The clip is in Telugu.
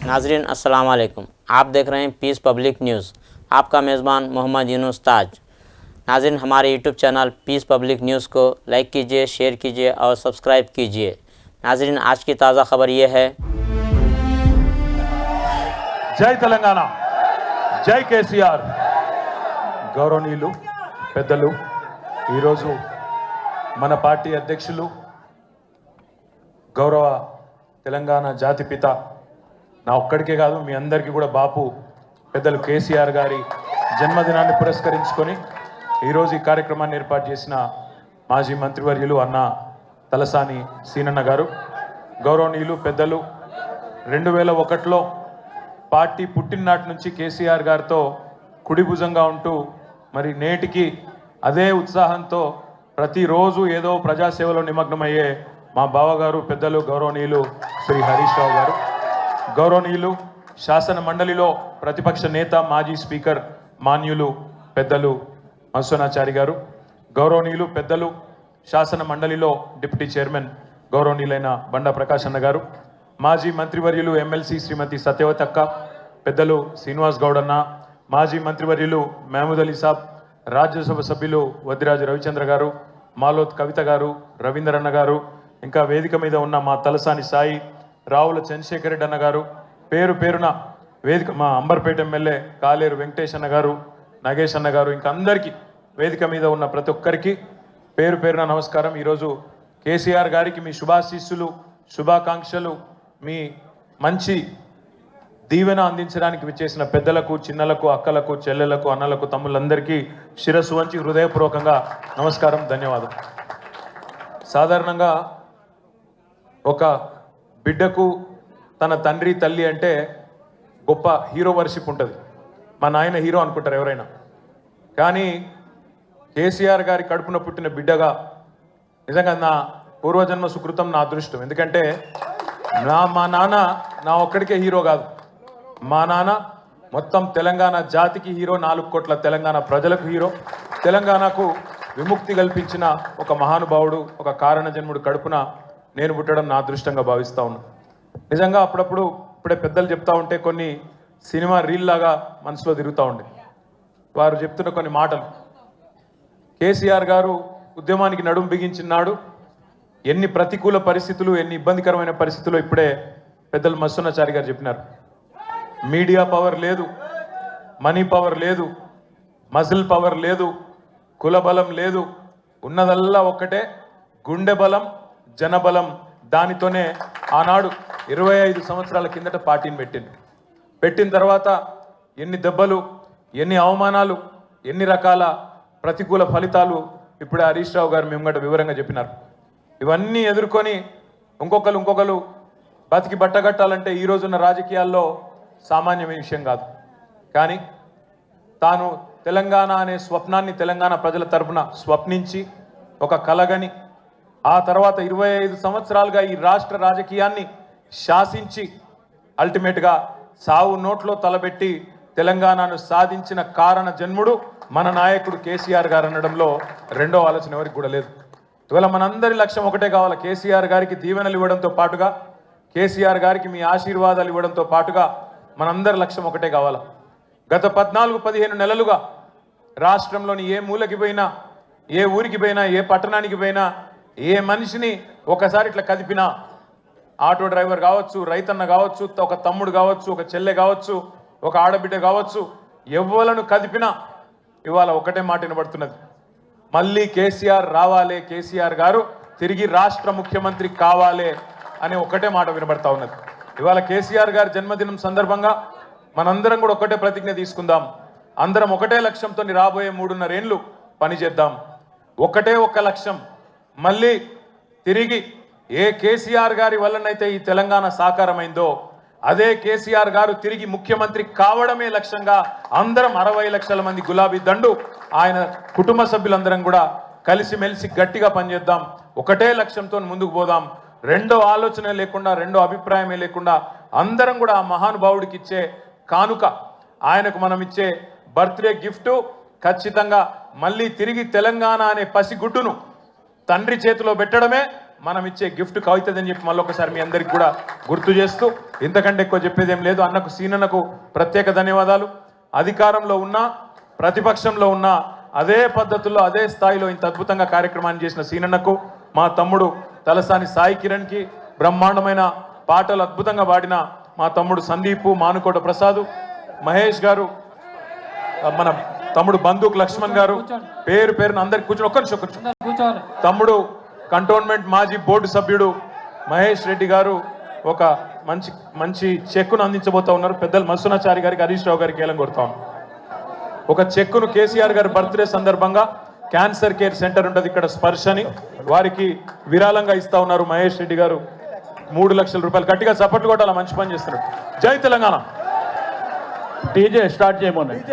नाजरीन अस्सलाम वालेकुम। आप देख रहे हैं पीस पब्लिक न्यूज़। आपका मेज़बान मोहम्मद यूनुस ताज। नाजरीन, हमारे YouTube channel Peace Public News को लाइक कीजिए, शेयर कीजिए और सब्सक्राइब कीजिए। नाजरीन, आज की ताज़ा खबर ये है। जय तेलंगाना, जय केसीआर। గౌరవనీయులు పెద్దలు, ఈరోజు మన పార్టీ అధ్యక్షులు గౌరవ తెలంగాణ జాతిపిత, నా ఒక్కడికే కాదు మీ అందరికీ కూడా బాపు పెద్దలు కేసీఆర్ గారి జన్మదినాన్ని పురస్కరించుకొని ఈరోజు ఈ కార్యక్రమాన్ని ఏర్పాటు చేసిన మాజీ మంత్రివర్యులు అన్న తలసాని సీనన్న గారు, గౌరవనీయులు పెద్దలు 2001లో పార్టీ పుట్టిననాటి నుంచి కేసీఆర్ గారితో కుడిభుజంగా ఉంటూ మరి నేటికి అదే ఉత్సాహంతో ప్రతిరోజు ఏదో ప్రజాసేవలో నిమగ్నమయ్యే మా బావగారు పెద్దలు గౌరవనీయులు శ్రీ హరీష్ రావు గారు, గౌరవనీయులు శాసన మండలిలో ప్రతిపక్ష నేత మాజీ స్పీకర్ మాన్యులు పెద్దలు మధుసూదనాచారి గారు, గౌరవనీయులు పెద్దలు శాసన మండలిలో డిప్యూటీ చైర్మన్ గౌరవనీయులైన బండా ప్రకాష్ అన్న గారు, మాజీ మంత్రివర్యులు ఎమ్మెల్సీ శ్రీమతి సత్యవతి అక్క, పెద్దలు శ్రీనివాస్ గౌడ్ అన్న, మాజీ మంత్రివర్యులు మహమూద్ అలీ సాబ్, రాజ్యసభ సభ్యులు వద్దిరాజు రవిచంద్ర గారు, మాలోత్ కవిత గారు, రవీందర్ అన్న గారు, ఇంకా వేదిక మీద ఉన్న మా తలసాని సాయి, రావుల చంద్రశేఖర్ రెడ్డి అన్న గారు, పేరు పేరున వేదిక మా అంబర్పేట ఎమ్మెల్యే కాలేరు వెంకటేష్ అన్న గారు, నగేష్ అన్న గారు, ఇంకా అందరికీ వేదిక మీద ఉన్న ప్రతి ఒక్కరికి పేరు పేరున నమస్కారం. ఈరోజు కేసీఆర్ గారికి మీ శుభాశీస్సులు, శుభాకాంక్షలు, మీ మంచి దీవెన అందించడానికి విచ్చేసిన పెద్దలకు, చిన్నలకు, అక్కలకు, చెల్లెలకు, అన్నలకు, తమ్ముళ్ళందరికీ శిరస్సు వంచి హృదయపూర్వకంగా నమస్కారం, ధన్యవాదం. సాధారణంగా ఒక బిడ్డకు తన తండ్రి తల్లి అంటే గొప్ప హీరో వర్షిప్ ఉంటుంది. మా నాయన హీరో అనుకుంటారు ఎవరైనా, కానీ కేసీఆర్ గారి కడుపున పుట్టిన బిడ్డగా నిజంగా నా పూర్వజన్మ సుకృతం, నా అదృష్టం. ఎందుకంటే మా నాన్న నా ఒక్కడికే హీరో కాదు, మా నాన్న మొత్తం తెలంగాణ జాతికి హీరో, 4 కోట్ల తెలంగాణ ప్రజలకు హీరో, తెలంగాణకు విముక్తి కల్పించిన ఒక మహానుభావుడు, ఒక కారణ జన్ముడు కడుపున నేను పుట్టడం నా అదృష్టంగా భావిస్తూ ఉన్నాను. నిజంగా అప్పుడప్పుడు ఇప్పుడే పెద్దలు చెప్తా ఉంటే కొన్ని సినిమా రీల్ లాగా మనసులో తిరుగుతూ ఉండే వారు చెప్తున్న కొన్ని మాటలు. కేసీఆర్ గారు ఉద్యమానికి నడుం బిగించినాడు. ఎన్ని ప్రతికూల పరిస్థితులు, ఎన్ని ఇబ్బందికరమైన పరిస్థితులు ఇప్పుడే పెద్దలు మధుసూదనాచారి గారు చెప్పినారు. మీడియా పవర్ లేదు, మనీ పవర్ లేదు, మజిల్ పవర్ లేదు, కుల బలం లేదు, ఉన్నదల్లా ఒక్కటే గుండె బలం, జనబలం. దానితోనే ఆనాడు 25 సంవత్సరాల కిందట పార్టీని పెట్టిన తర్వాత ఎన్ని దెబ్బలు, ఎన్ని అవమానాలు, ఎన్ని రకాల ప్రతికూల ఫలితాలు ఇప్పుడే హరీష్ రావు గారు మేము గంట వివరంగా చెప్పినారు. ఇవన్నీ ఎదుర్కొని ఇంకొకరు బతికి బట్టగట్టాలంటే ఈ రోజున్న రాజకీయాల్లో సామాన్యమైన విషయం కాదు. కానీ తాను తెలంగాణ అనే స్వప్నాన్ని తెలంగాణ ప్రజల తరపున స్వప్నించి ఒక కలగని, ఆ తర్వాత 25 సంవత్సరాలుగా ఈ రాష్ట్ర రాజకీయాన్ని శాసించి అల్టిమేట్గా సావు నోట్లో తలబెట్టి తెలంగాణను సాధించిన కారణ జన్ముడు మన నాయకుడు కేసీఆర్ గారు అనడంలో రెండో ఆలోచన ఎవరికి కూడా లేదు. ఇవాళ మనందరి లక్ష్యం ఒకటే కావాలి, కేసీఆర్ గారికి దీవెనలు ఇవ్వడంతో పాటుగా, కేసీఆర్ గారికి మీ ఆశీర్వాదాలు ఇవ్వడంతో పాటుగా మనందరి లక్ష్యం ఒకటే కావాలా. గత 14-15 నెలలుగా రాష్ట్రంలోని ఏ మూలకి పోయినా, ఏ ఊరికి పోయినా, ఏ పట్టణానికి పోయినా, ఏ మనిషిని ఒకసారి ఇట్లా కదిపినా, ఆటో డ్రైవర్ కావచ్చు, రైతన్న కావచ్చు, ఒక తమ్ముడు కావచ్చు, ఒక చెల్లె కావచ్చు, ఒక ఆడబిడ్డ కావచ్చు, ఎవ్వలను కదిపినా ఇవాళ ఒకటే మాట వినబడుతున్నది, మళ్ళీ కేసీఆర్ రావాలే, కేసీఆర్ గారు తిరిగి రాష్ట్ర ముఖ్యమంత్రి కావాలే అనే ఒకటే మాట వినబడతా ఉన్నది. ఇవాళ కేసీఆర్ గారి జన్మదినం సందర్భంగా మనందరం కూడా ఒకటే ప్రతిజ్ఞ తీసుకుందాం. అందరం ఒకటే లక్ష్యంతో రాబోయే 3.5 ఏళ్ళు పనిచేద్దాం. ఒకటే ఒక లక్ష్యం, మళ్ళీ తిరిగి ఏ కేసీఆర్ గారి వల్లనైతే ఈ తెలంగాణ సాకారమైందో అదే కేసీఆర్ గారు తిరిగి ముఖ్యమంత్రి కావడమే లక్ష్యంగా అందరం 60 లక్షల మంది గులాబీ దండు ఆయన కుటుంబ సభ్యులందరం కూడా కలిసిమెలిసి గట్టిగా పనిచేద్దాం. ఒకటే లక్ష్యంతో ముందుకు పోదాం. రెండో ఆలోచన లేకుండా, రెండో అభిప్రాయమే లేకుండా అందరం కూడా ఆ మహానుభావుడికి ఇచ్చే కానుక, ఆయనకు మనం ఇచ్చే బర్త్డే గిఫ్ట్ ఖచ్చితంగా మళ్ళీ తిరిగి తెలంగాణ అనే పసిగుడ్డును తండ్రి చేతిలో పెట్టడమే మనం ఇచ్చే గిఫ్ట్ అవుతుందని చెప్పి మళ్ళొకసారి మీ అందరికి కూడా గుర్తు చేస్తూ ఇంతకంటే ఎక్కువ చెప్పేది ఏం లేదు. అన్నకు సీనన్నకు ప్రత్యేక ధన్యవాదాలు. అధికారంలో ఉన్నా ప్రతిపక్షంలో ఉన్నా అదే పద్ధతుల్లో అదే స్థాయిలో ఇంత అద్భుతంగా కార్యక్రమాన్ని చేసిన సీనన్నకు, మా తమ్ముడు తలసాని సాయి కిరణ్కి, బ్రహ్మాండమైన పాటలు అద్భుతంగా పాడిన మా తమ్ముడు సందీపు, మానుకోట ప్రసాద్, మహేష్ గారు, మన తమ్ముడు బందూక్ లక్ష్మణ్ గారు, పేరు పేరున అందరికి కూర్చొని ఒక్క నిమిషం తమ్ముడు కంటోన్మెంట్ మాజీ బోర్డు సభ్యుడు మహేష్ రెడ్డి గారు ఒక మంచి మంచి చెక్కును అందించబోతా ఉన్నారు. పెద్దలు మత్స్యనాచారి గారికి, హరీష్ రావు గారికి ఏలం కొడతాం. ఒక చెక్కును కేసీఆర్ గారి బర్త్డే సందర్భంగా క్యాన్సర్ కేర్ సెంటర్ ఉంటుంది ఇక్కడ స్పర్శని, వారికి విరాళంగా ఇస్తా ఉన్నారు మహేష్ రెడ్డి గారు 3 లక్షల రూపాయలు. గట్టిగా చప్పట్లు కొట్టాల, మంచి పని చేస్తున్నారు. జై తెలంగాణ. డీజే స్టార్ట్ చేయమని.